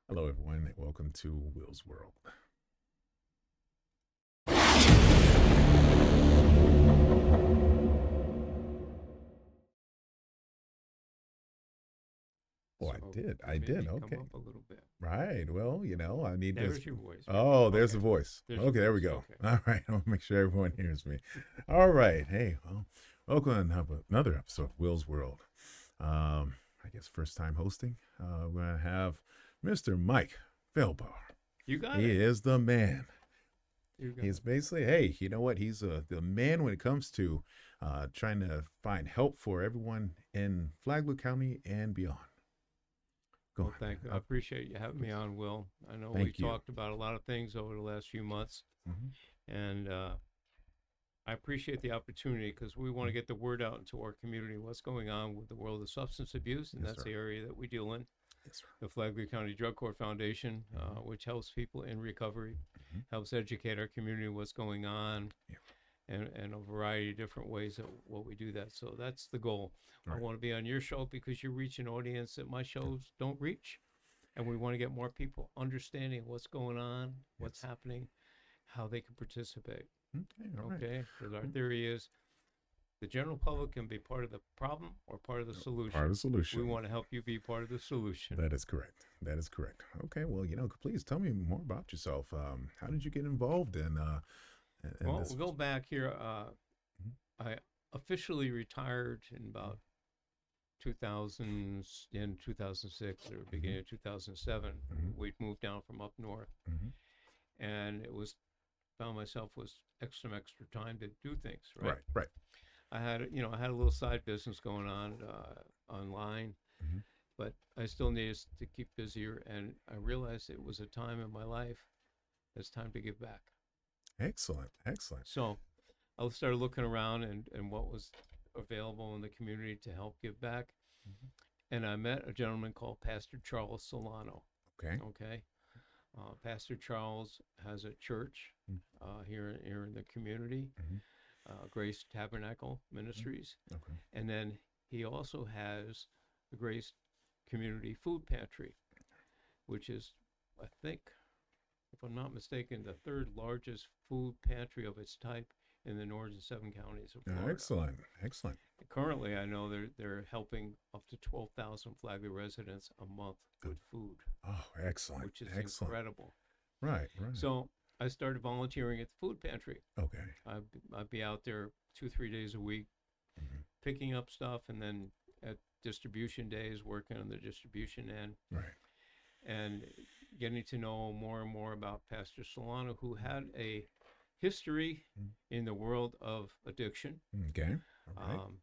Hello, everyone. Welcome to Will's World. Oh, I So did. I did. maybe come Okay. up a little bit. Right. Well, I need this. There's your voice. Oh, there's Okay. the voice. There's your Okay, there we voice. go. Okay. All right. I'll make sure everyone hears me. All right. Hey, well, welcome to another episode of Will's World. I guess first time hosting. We're going to have Mr. Mike Feldbauer. You got He it. is the man. You got He's it. basically, hey, you know what? He's the man when it comes to trying to find help for everyone in Flagler County and beyond. Go Well, on, thank you. I man. appreciate you having me Please. on, Will. I know we Thank you. talked about a lot of things over the last few months, Mm-hmm. and I appreciate the opportunity because we want to get the word out into our community what's going on with the world of substance abuse, and Yes, that's sir. the area that we deal in. Yes, sir. The Flagler County Drug Court Foundation, Mm-hmm. which helps people in recovery, Mm-hmm. helps educate our community what's going on, Yeah. and a variety of different ways that what we do that. So that's the goal. All I right. want to be on your show because you reach an audience that my Good. shows don't reach. And we want to get more people understanding what's going on, what's Yes. happening, how they can participate. Okay. All right. Okay? Because our Mm. theory is the general public can be part of the problem or part of the Part of solution. the We solution. want to help you be part of the solution. That is correct. That is correct. Okay. Well, please tell me more about yourself. How did you get involved in Well, this? we'll go back here. Mhm. I officially retired in about 2000, in 2006 or Mm-hmm. beginning of 2007. Mm-hmm. We'd moved down from up north, Mm-hmm. and it was found myself with extra time to do things. Right. Right. Right. I had a little side business going on online, Mm-hmm. but I still needed to keep busier, and I realized it was a time in my life that's time to give back. Excellent. Excellent. So I started looking around and what was available in the community to help give back. Mm-hmm. And I met a gentleman called Pastor Charles Solano. Okay. Okay. Pastor Charles has a church here in the community, Mm-hmm. Grace Tabernacle Ministries. Mm-hmm. Okay. And then he also has the Grace Community Food Pantry, which is, I think, if I'm not mistaken, the third largest food pantry of its type in the northern seven counties of Florida. Excellent. Excellent. Currently, I know they're helping up to 12,000 Flagler residents a month with food, Oh, excellent. which is Excellent. incredible. Right. Right. So I started volunteering at the food pantry. Okay. I'd be out there 2 3 days a week Mm-hmm. picking up stuff, and then at distribution days working on the distribution end Right. and getting to know more and more about Pastor Solano, who had a history in the world of addiction, Okay. All right. um,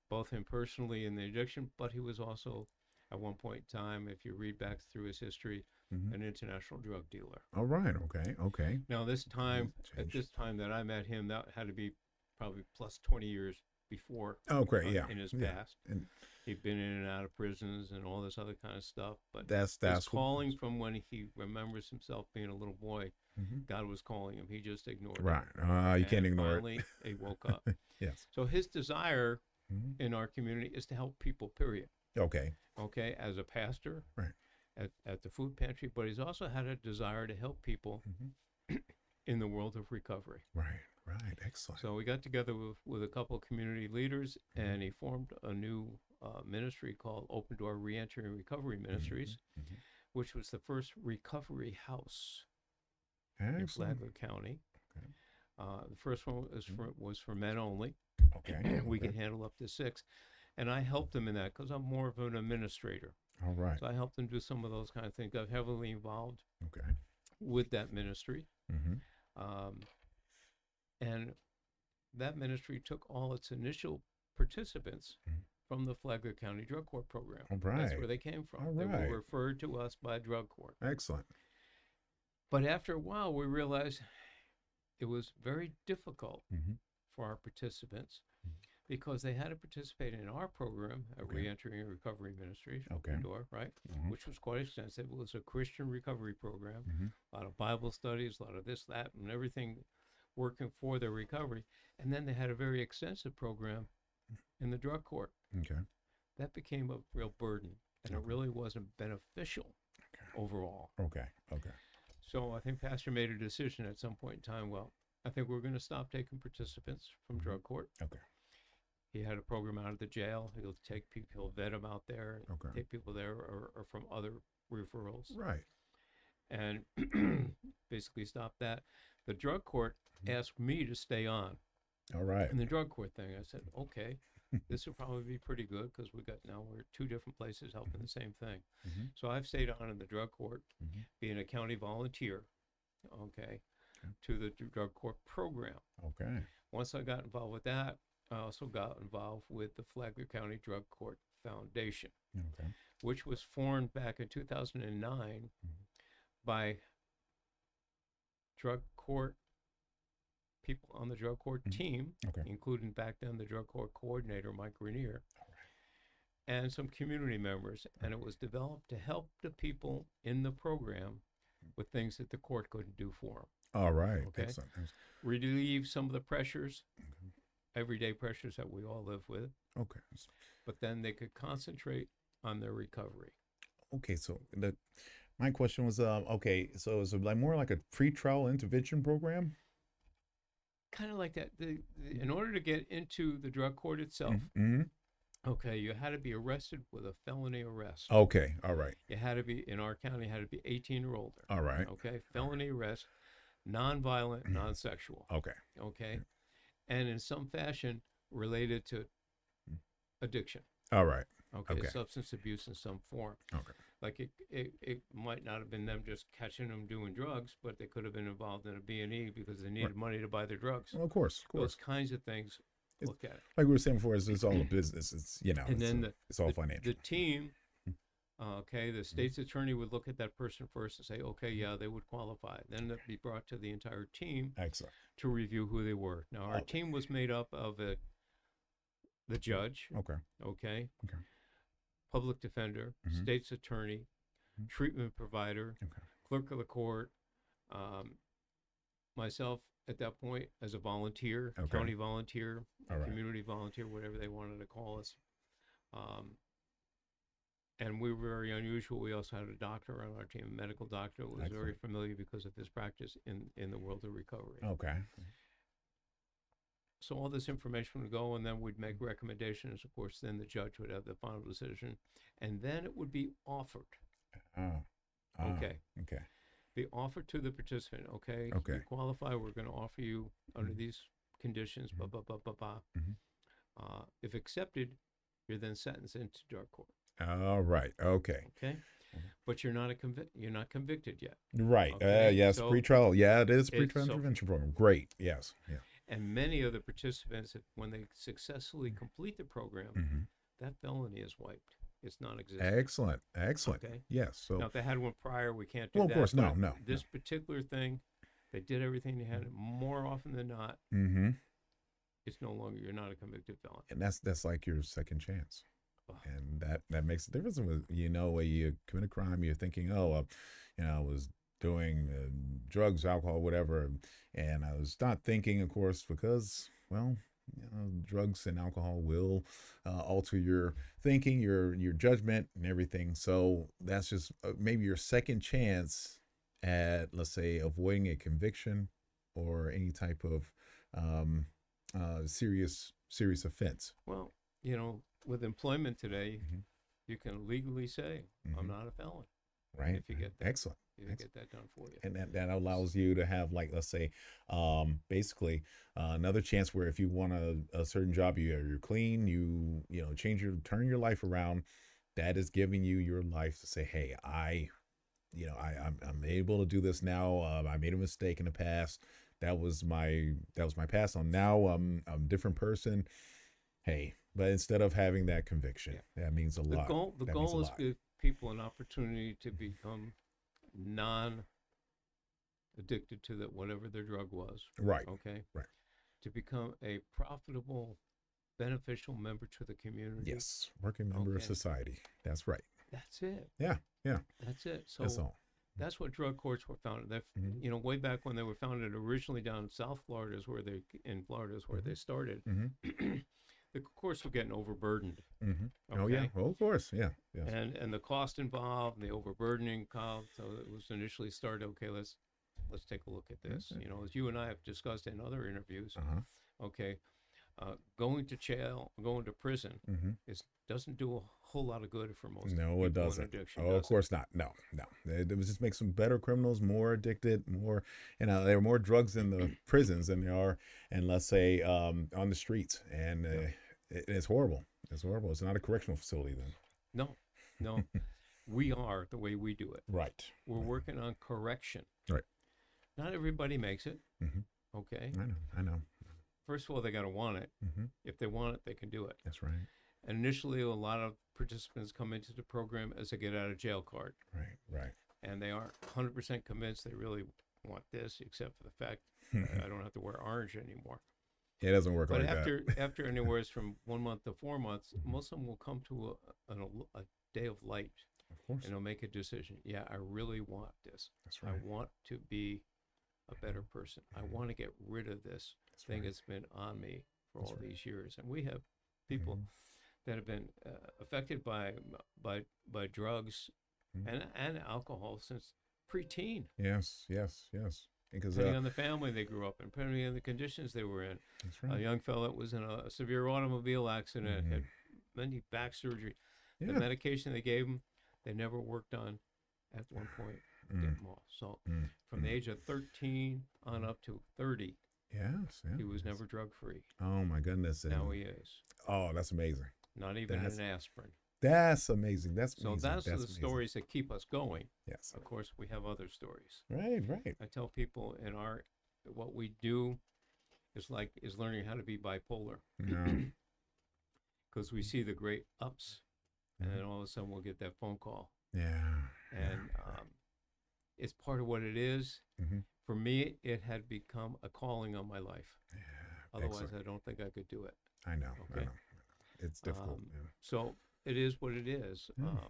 both him personally in the addiction, but he was also, at one point in time, if you read back through his history, Mm-hmm. an international drug dealer. All right. Okay. Okay. Now, at Change. this time that I met him, that had to be probably plus 20 years before Oh, great. Yeah. in his Yeah. past. And He'd been in and out of prisons and all this other kind of stuff. But his that's what. calling from when he remembers himself being a little boy, Mm-hmm. God was calling him. He just ignored Right. it. You can't And ignore it. finally, he woke up. Yes. So his desire Mm-hmm. in our community is to help people, period. Okay. Okay, as a pastor Right. at the food pantry, but he's also had a desire to help people Mm-hmm. in the world of recovery. Right. Right. Excellent. So we got together with a couple of community leaders, Mm-hmm. and he formed a new ministry called Open Door Reentry and Recovery Ministries, Mm-hmm. which was the first recovery house Mm-hmm. in Excellent. Flagler County. Okay. The first one was for men only. Okay. We Okay. can handle up to 6, and I helped them in that because I'm more of an administrator. All right. So I helped them do some of those kind of things. Got heavily involved Okay. with that ministry, Mm-hmm. um, and that ministry took all its initial participants Mhm. from the Flagler County Drug Court program. All That's right. where they came from. All They right. were referred to us by a drug court. Excellent. But after a while, we realized it was very difficult Mm-hmm. for our participants because they had to participate in our program at Okay. Reentry and Recovery Ministries, Okay. Open Door, right? Mm-hmm. Which was quite extensive. It was a Christian recovery program, Mm-hmm. a lot of Bible studies, a lot of this, that, and everything working for their recovery. And then they had a very extensive program in the drug court. Okay. That became a real burden, and it Okay. really wasn't beneficial overall. Okay. Okay. So I think Pastor made a decision at some point in time. Well, I think we're going to stop taking participants from Mhm. drug court. Okay. He had a program out of the jail. He'll take people, he'll vet them out there, Okay. take people there or from other referrals, Right. and basically stop that. The drug court Mhm. asked me to stay on All right. in the drug court thing. I said, okay, this will probably be pretty good because we're two different places helping the same thing. Mm-hmm. So I've stayed on in the drug court, Mm-hmm. being a county volunteer, okay, Okay. to the drug court program. Okay. Once I got involved with that, I also got involved with the Flagler County Drug Court Foundation, Okay. which was formed back in 2009 Mhm. by drug court people on the drug court Mhm. team, Okay. including back then the drug court coordinator, Mike Rainier, All right. and some community members. And it was developed to help the people in the program with things that the court couldn't do for them. All right. Okay. Excellent. Relieve some of the pressures, Okay. everyday pressures that we all live with, Okay. but then they could concentrate on their recovery. Okay. So my question was, okay, so is it like more like a pretrial intervention program? Kind of like that. In order to get into the drug court itself, Mm-hmm. okay, you had to be arrested with a felony arrest. Okay. All right. You had to be, in our county, had to be 18 or older. All right. Okay, felony arrest, non-violent, non-sexual. Okay. Okay, and in some fashion related to addiction. All right. Okay, Okay. substance abuse in some form. Okay. Like it might not have been them just catching them doing drugs, but they could have been involved in a B&E because they needed money to buy their drugs. Well, of course. Of Those course. kinds of things. Look at it. Like we were saying before, it's all a business. It's And then it's all financial. the team, okay, the state's attorney would look at that person first and say, okay, yeah, they would qualify. Then it'd be brought to the entire team Excellent. to review who they were. Now, our team was made up of the judge, Okay. okay, Okay. public defender, Mhm. state's attorney, Mhm. treatment provider, Okay. clerk of the court, myself at that point as a volunteer, Okay. county volunteer, All right. community volunteer, whatever they wanted to call us. And we were very unusual. We also had a doctor on our team, a medical doctor who was very Excellent. familiar because of his practice in the world of recovery. Okay. So all this information would go, and then we'd make recommendations. Of course, then the judge would have the final decision, and then it would be offered. Okay. Okay. Be offered to the participant. Okay. Okay. You qualify. We're going to offer you under Mhm. these conditions. Blah blah blah blah blah. Mhm. If accepted, you're then sentenced into drug court. All right. Okay. Okay. But you're not you're not convicted yet. Right. Okay, Yes. so Pretrial. Yeah, it is pretrial so- intervention program. Great. Yes. Yeah. And many of the participants, when they successfully complete the program, Mm-hmm. that felony is wiped. It's non-existent. Excellent. Excellent. Okay. Yes. So. Now, if they had one prior, we can't do Well, that. of course, no, but no, This particular thing, they did everything they had. More often than not, Mm-hmm. it's no longer, you're not a convicted felon. And that's like your second chance. Ugh. And that makes a difference. With when you commit a crime, you're thinking, oh, I was doing drugs, alcohol, whatever, and I was not thinking, of course, because drugs and alcohol will alter your thinking, your judgment, and everything. So that's just maybe your second chance at, let's say, avoiding a conviction or any type of serious offense. Well, with employment today, Mhm. you can legally say, Mhm. I'm not a felon. Right. If you get that. Excellent. If you get that done for you. And that allows you to have, like, let's say, basically another chance where if you want a certain job, you're clean, you turn your life around. That is giving you your life to say, hey, I'm able to do this now. I made a mistake in the past. That was my past. Now I'm a different person. Hey, but instead of having that conviction, that means a lot. The That means a goal is lot. to give people an opportunity to become non-addicted to whatever their drug was. Right. Okay. Right. To become a profitable, beneficial member to the community. Yes, working member of Okay. society. That's right. That's it. Yeah. That's it. So That's all. that's what drug courts were founded. Mhm. Way back when they were founded originally down in South Florida is where they Mhm. started. Mm-hmm. the courts were getting overburdened. Oh yeah. Okay. Well, of course. Yeah. Yes. And the cost involved, the overburdening cost. So it was initially started. Okay, let's take a look at this. Okay. You know, as you and I have discussed in other interviews. Uh-huh. Okay, going to jail, going to prison, Mm-hmm. is doesn't do a whole lot of good for most No, it people in doesn't. addiction. Oh, of Does it? course not. No, no. It was just make some better criminals, more addicted, more. There are more drugs in the prisons than there are, and let's say on the streets, and Yeah. it's horrible. It's horrible. It's not a correctional facility then. No, no. We are the way we do it. Right. We're working on correction. Right. Not everybody makes it. Mm-hmm. Okay. I know. I know. First of all, they got to want it. Mm-hmm. If they want it, they can do it. That's right. And initially, a lot of participants come into the program as a get out of jail card, Right. Right. and they aren't 100% convinced they really want this, except for the fact I don't have to wear orange anymore. It doesn't work But like that. after anywhere from 1 month to 4 months, most of them will come to a day of light, Of course. and they'll make a decision. Yeah, I really want this. That's I right. want to be a better person. I want to get rid of this That's thing right. that's been on me for That's all right. these years. And we have people Mhm. that have been affected by drugs Mhm. and alcohol since preteen, Yes. Yes. Yes. Because depending on the family they grew up in, depending on the conditions they were in. that's A right. young fellow that was in a severe automobile accident, Mhm. had many back surgery. The Yeah. medication they gave him, they never worked on at one point. Get Mm. him off. So Mm. from the Mm. age of 13 on up to 30, Yes. Yeah. he was yes. never drug free. Oh my goodness. Now And, he is. oh, that's amazing. Not even That's an aspirin. that's amazing. That's So amazing. that's the amazing. stories that keep us going. Yes. Of course, we have other stories. Right. Right. I tell people in our what we do is learning how to be bipolar, Yeah. because we see the great ups, and Mhm. then all of a sudden we'll get that phone call, Yeah. and it's part of what it is. Mhm. For me, it had become a calling on my life. Yeah. Otherwise, Excellent. I don't think I could do it. I know. I Okay. know. It's difficult. Yeah. So it is what it is. Yeah.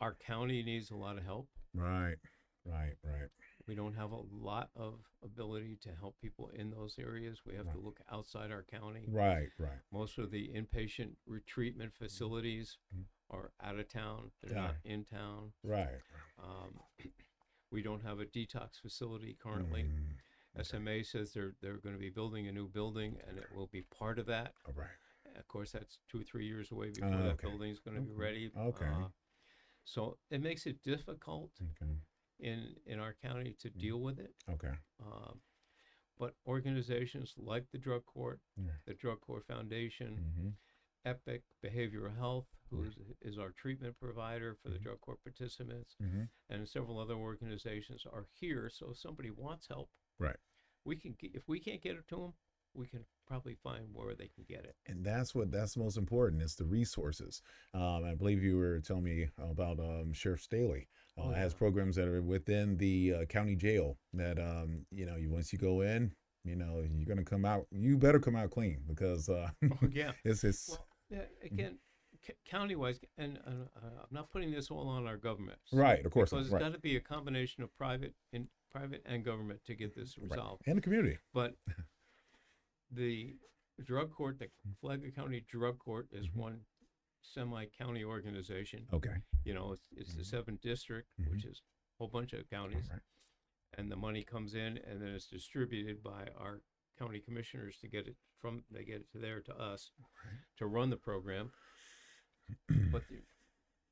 Our county needs a lot of help. Right. Right. Right. We don't have a lot of ability to help people in those areas. We have to Right. look outside our county. Right. Right. Most of the inpatient retreatment facilities Mhm. are out of town. They're Yeah. not in town. Right. Um, we don't have a detox facility currently. Mm. SMA says they're going to be building a new building, and it will be part of that. All right. Of course, that's 2 or 3 years away before that Okay. building is going to be Okay. ready. Okay. So it makes it difficult Okay. in our county to deal with it. Okay. Um, but organizations like the Drug Court, Yeah. the Drug Court Foundation, Mm-hmm. Epic Behavioral Health, who is our treatment provider for the drug court participants, Mm-hmm. and several other organizations are here. So if somebody wants help, Right. if we can't get it to them, we can probably find where they can get it. And that's the most important is the resources. I believe you were telling me about Sheriff Staley. Oh, Has yeah. programs that are within the county jail that once you go in, you're gonna come out. You better come out clean because Oh, yeah. it's Well, yeah, again, county-wise, and I'm not putting this all on our government. right. Of course, Because it's right. got to be a combination of private and government to get this Right. resolved. And the community. But the drug court, the Flagler County Drug Court, is one semi-county organization. Okay. It's the 7th district, Mhm. which is a whole bunch of All counties, right. and the money comes in, and then it's distributed by our county commissioners to get it to there to us Right. to run the program. But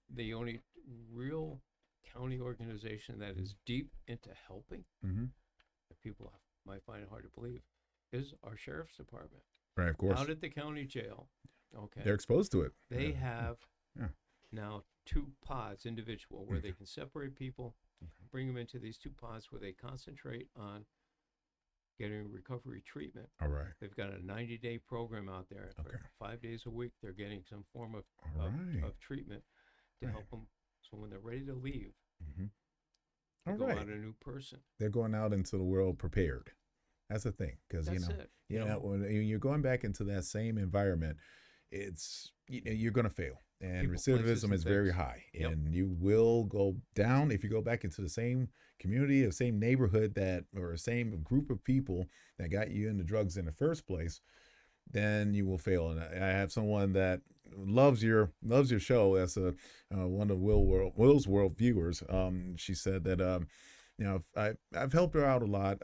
the only real county organization that is deep into helping, Mm-hmm. that people might find it hard to believe, is our sheriff's department. Right. Of course. Out at the county jail, okay, They're exposed to it. they Yeah. have Yeah. now 2 pods, individual, where they can separate people, bring them into these 2 pods where they concentrate on getting recovery treatment. All right. They've got a 90-day program out there. Okay. For 5 days a week, they're getting some form of All right. of treatment to Right. help them. So when they're ready to leave, Mm-hmm. they All go right. out a new person. They're going out into the world prepared. That's the thing, because That's it. when you're going back into that same environment, it's you're going to fail, and People, places, recidivism and is very things. high, Yep. and you will go down if you go back into the same community, the same neighborhood or the same group of people that got you into drugs in the first place. then you will fail. And I have someone that loves your show. That's a one of Will's World viewers. She said that I've helped her out a lot.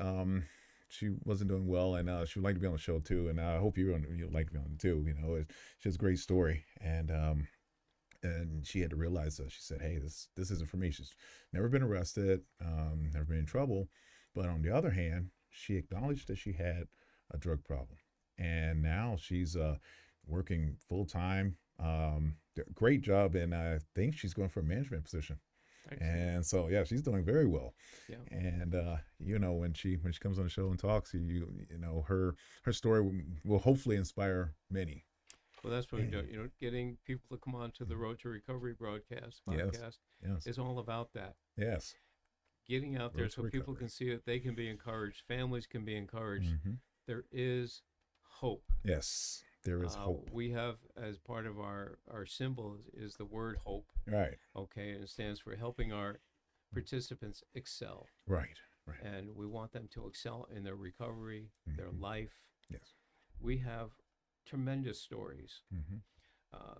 She wasn't doing well, and she would like to be on the show too. And I hope you'd like to be on it too. She has a great story, and she had to realize that. She said, "Hey, this isn't for me." She's never been arrested, never been in trouble, but on the other hand, she acknowledged that she had a drug problem, and now she's working full time. Great job, and I think she's going for a management position. Excellent. And so yeah, she's doing very well. Yeah. And when she comes on the show and talks, her story will hopefully inspire many. Well, that's what we do. And Getting people to come on to the Road to Recovery broadcast yes, podcast yes, is all about that. yes. Getting out there Road to so people recovery. can see it, they can be encouraged, families can be encouraged. Hmm. There is hope. Yes, there is hope. We have, as part of our symbol, is the word hope. Right, Okay, and it stands for helping our participants excel, right, right. and we want them to excel in their recovery, their Hmm. life. Yes. We have tremendous stories. Hmm.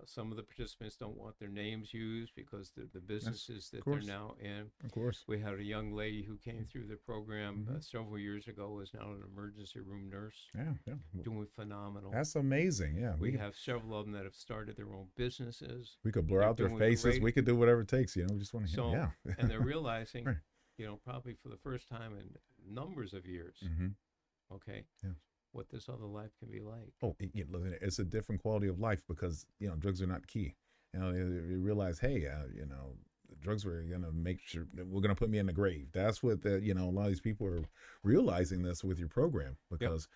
Some of the participants don't want their names used because the businesses Of that they're course, now in. of course. We had a young lady who came through the program Hmm. several years ago, is now an emergency room nurse, Yeah, yeah. doing phenomenal. That's amazing. Yeah, We have several of them that have started their own businesses. we could blur They're out their doing faces. great. We could do whatever it takes. We just want to So, hear. Yeah. and they're realizing, Right. probably for the first time in numbers of years, Hmm. okay, Yeah. what this other life can be like. Oh, listen, it's a different quality of life because drugs are not key. They realize, hey, the drugs are gonna make sure that we're gonna put me in the grave. That's what a lot of these people are realizing this with your program Yep. because,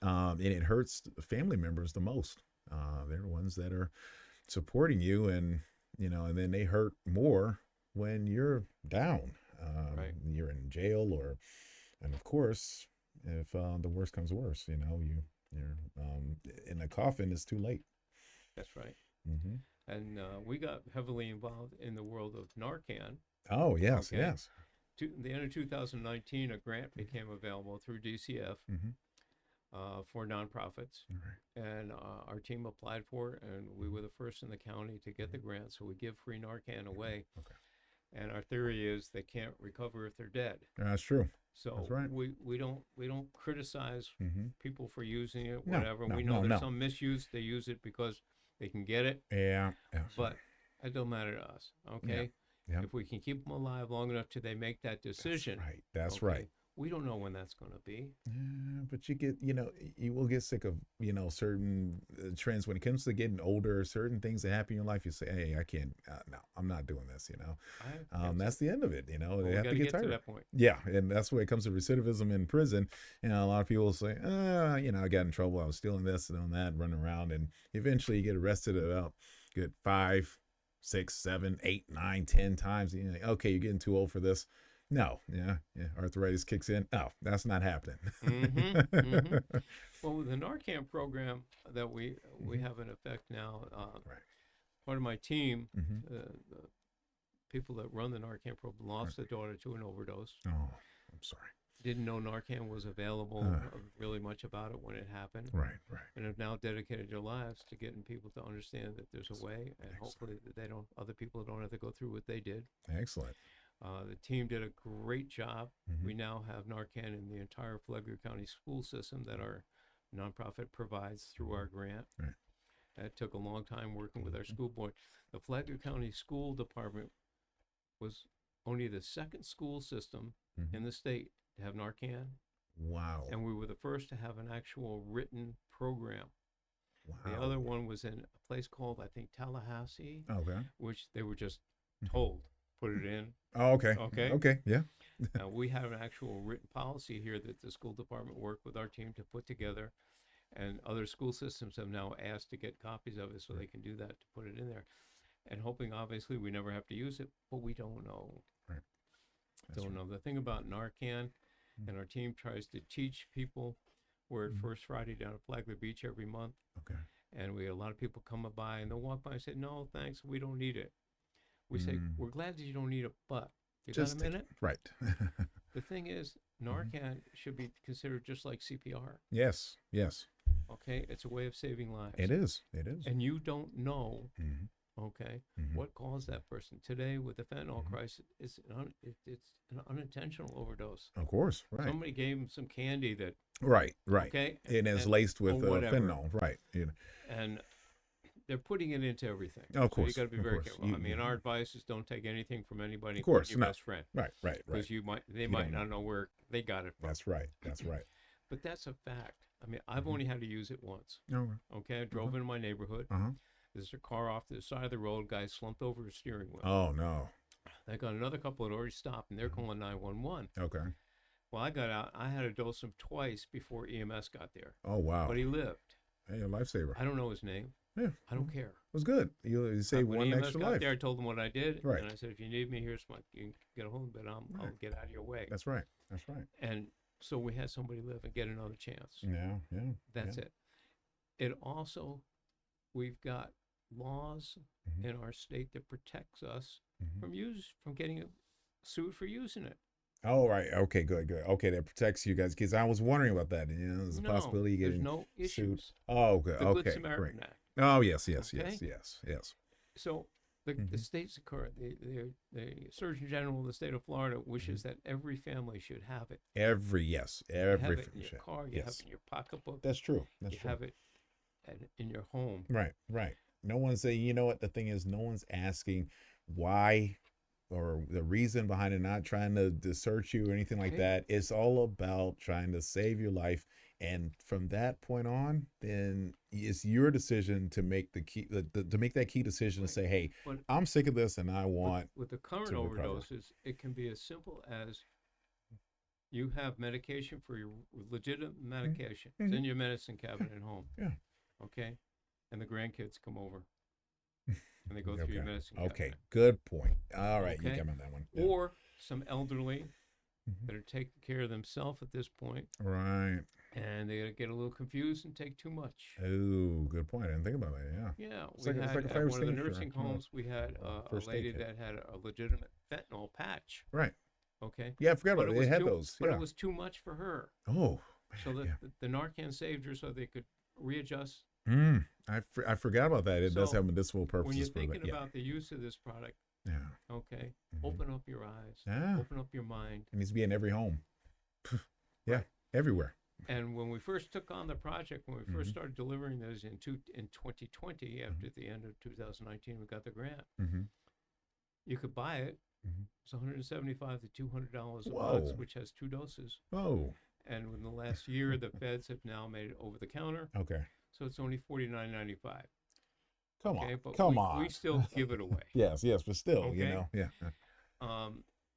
and it hurts family members the most. They're the ones that are supporting you, and then they hurt more when you're down. Right. You're in jail, and of course, if the worst comes worse, you're in the coffin. It's too late. That's right. Hmm. And we got heavily involved in the world of Narcan. Oh yes, Okay. yes. The end of 2019, a grant became available through DCF Hmm. for nonprofits, All right. and our team applied for it, and we were the first in the county to get the grant. So we give free Narcan away, Okay. and our theory is they can't recover if they're dead. That's true. So That's right. we don't criticize Hmm. people for using it, No, whatever. no, We know no, there's no. some misuse. They use it because they can get it, Yeah. Yes. but it don't matter to us. Okay, Yeah. if we can keep them alive long enough till they make that decision. That's right. That's Okay, right. we don't know when that's going to be. Yeah, but you will get sick of, certain trends when it comes to getting older, certain things that happen in your life. You say, hey, I can't, no, I'm not doing this. That's the end of it. Well, They we have got to to get get to tired. that point. Yeah. And that's where it comes to recidivism in prison. A lot of people say, I got in trouble. I was stealing this and on that, running around. And eventually you get arrested about good 5, 6, 7, 8, 9, 10 times. Okay, you're getting too old for this. No, yeah, arthritis kicks in. No, that's not happening. Mm-hmm. Well, with the Narcan program that we Mhm. have in effect now, Right. part of my team, Hmm. the people that run the Narcan program, lost a daughter to an overdose. Oh, I'm sorry. Didn't know Narcan was available really much about it when it happened, Right, right. and have now dedicated their lives to getting people to understand that there's a way, and Excellent. hopefully that other people don't have to go through what they did. Excellent. The team did a great job. Hmm. We now have Narcan in the entire Flagler County school system that our nonprofit provides through our grant. Right. It took a long time working with our Mhm. school board. The Flagler County School Department was only the second school system Mhm. in the state to have Narcan, Wow. and we were the first to have an actual written program. Wow. The other one was in a place called, I think, Tallahassee, Okay. which they were just Mhm. told, put it in. Oh, okay. Okay. Okay. Yeah. We have an actual written policy here that the school department worked with our team to put together, and other school systems have now asked to get copies of it so they can do that to put it in there. And hoping, obviously, we never have to use it, but we don't know. Right. That's Don't right. know. The thing about Narcan, Mhm. and our team tries to teach people. We're at Mhm. First Friday down at Flagler Beach every month, Okay. and we have a lot of people come by, and they'll walk by and say, "No, thanks, we don't need it." We say, Mm. "We're glad that you don't need it, but you Just got a take minute?" it. Right. The thing is, Narcan should be considered just like CPR. Yes. Yes. Okay, it's a way of saving lives. It is. It is. And you don't know, Hmm. okay, Hmm. what caused that person. Today, with the fentanyl Hmm. crisis, it's an unintentional overdose. Of course. Right. Somebody gave him some candy that, Right. Right. okay, And it's and laced or with whatever, fentanyl. Right. and they're putting it into everything. Of So you course. got to be Of very course. careful. I mean, our advice is don't take anything from anybody, Of including course. your No. best friend, Right. Right. Right. because they You might don't know. not know where they got it from. That's right. That's right. But that's a fact. I mean, I've Mhm. only had to use it once. Oh. Okay, I drove into my neighborhood. Uh huh. There's a car off to the side of the road. Guy slumped over his steering wheel. Oh no. I got another couple that already stopped, and they're calling 911. Okay. Well, I got out. I had to dose him twice before EMS got there, Oh wow. but he lived. Hey, a lifesaver. I don't know his name. Yeah. I don't care. It was good. You saved When one EMS extra got life. there, I told them what I did, Right. and I said, if you need me, here's my. You can get a hold of it. I'll Right. get out of your way. That's right. That's right. And so we had somebody live and get another chance. Yeah. Yeah. That's yeah. it. It also, we've got laws Mhm. in our state that protects us Mhm. from getting sued for using it. Oh, right. Okay, good, good. Okay, that protects you guys because I was wondering about that. There's a No, possibility of there's getting no sued. issues. Oh, good. The Good Okay, Samaritan great. Act. Oh, yes, yes, Okay? yes, yes, yes. So the Mhm. state's current, the Surgeon General of the state of Florida wishes that every family should have it. Yes, You have every it in your shit. car, you have Yes, it in your pocketbook, that's true. That's you true. have it in your home. Right, right. No one's saying, you know what? The thing is, no one's asking why or the reason behind it, not trying to search you or anything like Okay. that. It's all about trying to save your life. And from that point on, then it's your decision to make to make that key decision to Right. say, hey, But I'm sick of this and I want with the current to recover. overdoses, it can be as simple as you have medication for your legitimate medication. It's in your medicine cabinet at home. Yeah. Okay? And the grandkids come over and they go through your Okay. medicine Okay. cabinet. Good point. All right. You Okay. come on that one. Yeah. Or some elderly Mhm. that are taking care of themselves at this point, Right. and they get a little confused and take too much. Oh, good point. I didn't think about that. Yeah. Yeah, It's we like- it's had like a at fire one of the extinguisher, nursing you know, homes, we had a first aid lady kit. that had a legitimate fentanyl patch. Right. Okay, Yeah, I forgot but about it it. was They had too, those. but Yeah. it was too much for her. Oh, So man. Yeah. the Narcan saved her, so they could readjust. I forgot about that. It does So have medicinal when purposes you're for that. thinking Yeah. about the use of this product, Yeah. okay, Mhm. open up your eyes, Yeah. open up your mind. It needs to be in every home. Yeah. Right. Everywhere. And when we first took on the project, when we first Mhm. started delivering those in 2020, after the end of 2019, we got the grant. Mm-hmm. You could buy it. Mhm. It's $175 to $200 a Whoa. box, which has 2 doses. Oh. And in the last year, the feds have now made it over the counter, Okay. so it's only $49.95. Come Okay, on. but Come we on. still give it away. Yes. Yes. But still, Okay. Yeah.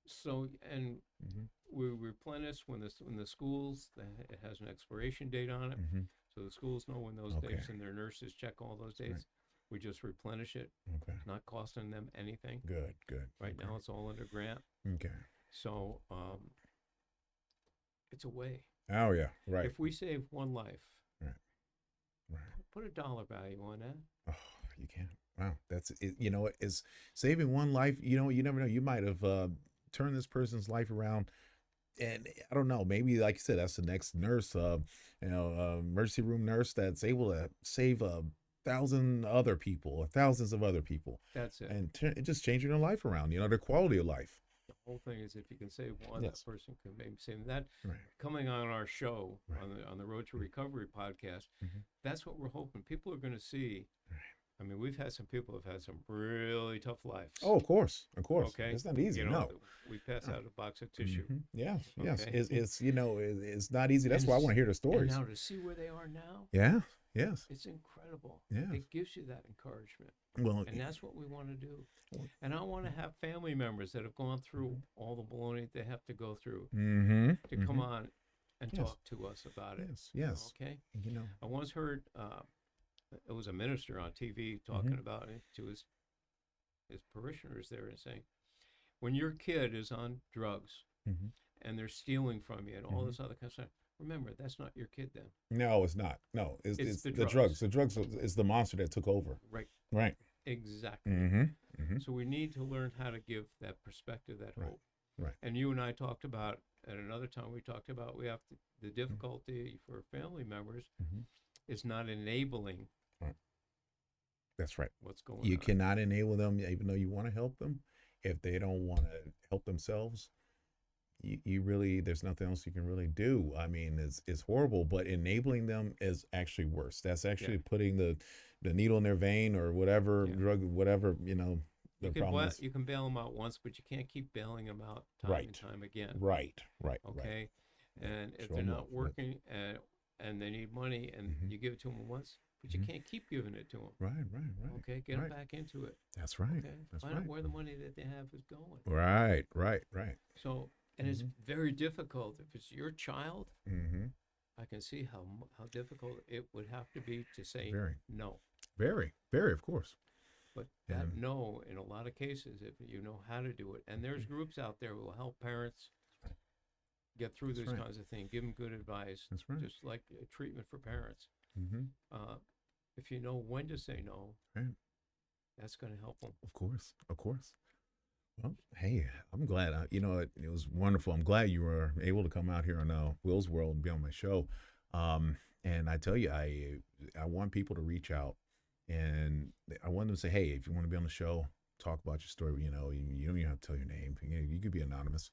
So and Mm-hmm. we replenish when the schools, it has an expiration date on it, Mm-hmm. so the schools know when those Okay. dates, and their nurses check all those dates. Right. We just replenish it, Okay. not costing them anything. Good. Good. Right okay. now, it's all under grant, Okay. so it's a way. Oh yeah. Right. If we save one life, Right. put a dollar value on that. Oh, you can. Wow. That's it. You know, is saving one life. You know, you never know. You might have turned this person's life around. And I don't know, maybe like you said, that's the next nurse, emergency room nurse that's able to save 1,000 other people or thousands of other people That's it. and just changing their life around, their quality of life. The whole thing is, if you can save one, Yes. that person can maybe save that. Right. Coming on our show, Right. on the Road to Recovery podcast, Mhm. that's what we're hoping. People are going to see. Right. I mean, we've had some people who've had some really tough lives. Oh, of course. Of course. Okay. It's not easy. No. We pass No. out a box of tissue. Mhm. Yes. Yes. Okay. It's not easy. That's And why I s- want to hear the And stories. now to see where they are now, Yeah. Yes. it's incredible. Yeah. It gives you that encouragement. Well, And that's what we want to do. Well- And I want to have family members that have gone through all the baloney they have to go through mm-hmm. to come on and Yes. talk to us about it. Yes. Yes. Okay. I Mm-hmm. once heard it was a minister on TV talking about it to his parishioners there and saying, when your kid is on drugs Mhm. and they're stealing from you and all Mhm. this other kind of stuff, remember that's not your kid then. No, it's not. No, it's It's the the drugs. drugs. The drugs is the monster that took over. Right. Right. Exactly. Mm-hmm. Mm-hmm. So we need to learn how to give that perspective, that Right. hope. Right. And you and I talked about at another time. We talked about we have the difficulty for family members Mhm. is not enabling Right. That's right. what's going You on. cannot enable them, even though you want to help them. If they don't want to help themselves, you really, there's nothing else you can really do. I mean, it's horrible, but enabling them is actually worse. That's Yeah, actually putting the needle in their vein or whatever yeah. drug, whatever, you know, the problem is. You can bail them out once, but you can't keep bailing them out time and Right. time again. Right. Right. Right. Okay, Yeah. and if Show they're them love. not working and they need money and Mm-hmm. you give it to them once, but you Mm-hmm. can't keep giving it to them. Right. Right. Right. Okay, get them Right. back into it. That's right. Okay, That's find right. out where the money that they have is going. Right. Right. Right. So, and it's Mm-hmm. very difficult if it's your child. Mm-hmm. I can see how difficult it would have to be to say Very. no. Very. Very. Of course. But that And no, in a lot of cases, if you know how to do it, and there's groups out there who will help parents get through that's those right. kinds of things, give them good advice, That's right. just like treatment for parents. Mm-hmm. Uh, if you know when to say no, Right. that's going to help them. Of course. Of course. Well, hey, I'm glad. You know, it was wonderful. I'm glad you were able to come out here on Will's World and be on my show. And I tell you, I want people to reach out, and I want them to say, hey, if you want to be on the show, talk about your story. You know, you don't even have to tell your name. You could be anonymous.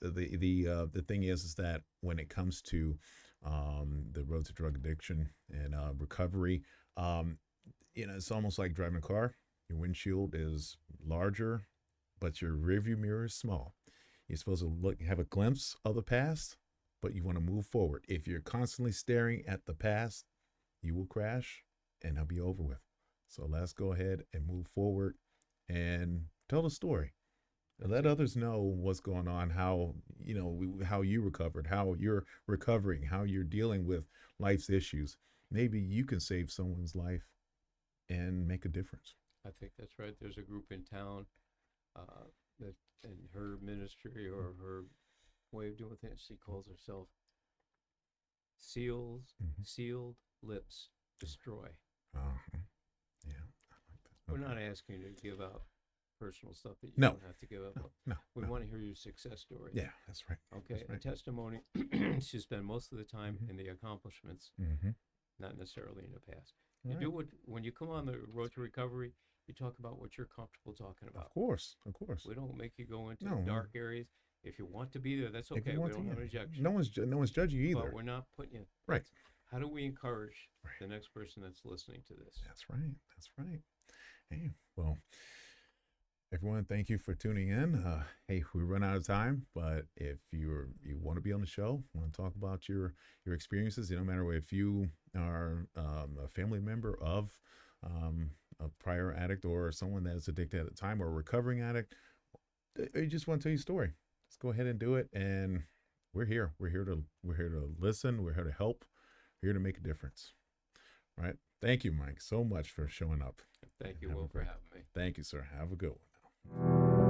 The thing is that when it comes to the road to drug addiction and recovery, you know, it's almost like driving a car. Your windshield is larger, but your rearview mirror is small. You're supposed to have a glimpse of the past, but you want to move forward. If you're constantly staring at the past, you will crash and it'll be over with. So let's go ahead and move forward and tell the story. And let others know what's going on, how, you know, how you recovered, how you're recovering, how you're dealing with life's issues. Maybe you can save someone's life and make a difference. I think that's right. There's a group in town that, in her ministry or her way of doing things, she calls herself Sealed Lips Destroy. Uh-huh. Yeah, I like that. We're Okay. not asking you to give out personal stuff that you No. don't have to give up. No, We no. want to hear your success story. Yeah, that's right. Okay, That's a right. testimony should spend most of the time Mhm. in the accomplishments, Mm-hmm. not necessarily in the past. All You right. do what when you come on the road to recovery, you talk about what you're comfortable talking Of about. course, of course. We don't make you go into No, dark areas. If you want to be there, that's if okay. you We want don't to, have yeah. an objection. No one's judging you But either. we're not putting you. Right. How do we encourage Right. the next person that's listening to this? That's right. That's right. Hey, well, everyone, thank you for tuning in. Hey, we run out of time, but if you want to be on the show, want to talk about your experiences, no matter if you are a family member of a prior addict or someone that's addicted at the time or a recovering addict, or you just want to tell your story, let's go ahead and do it. And we're here. We're here to listen. We're here to help. We're here to make a difference. All right. Thank you, Mike, so much for showing up. Thank you, Have a Will, for great- having me. Thank you, sir. Have a good one now.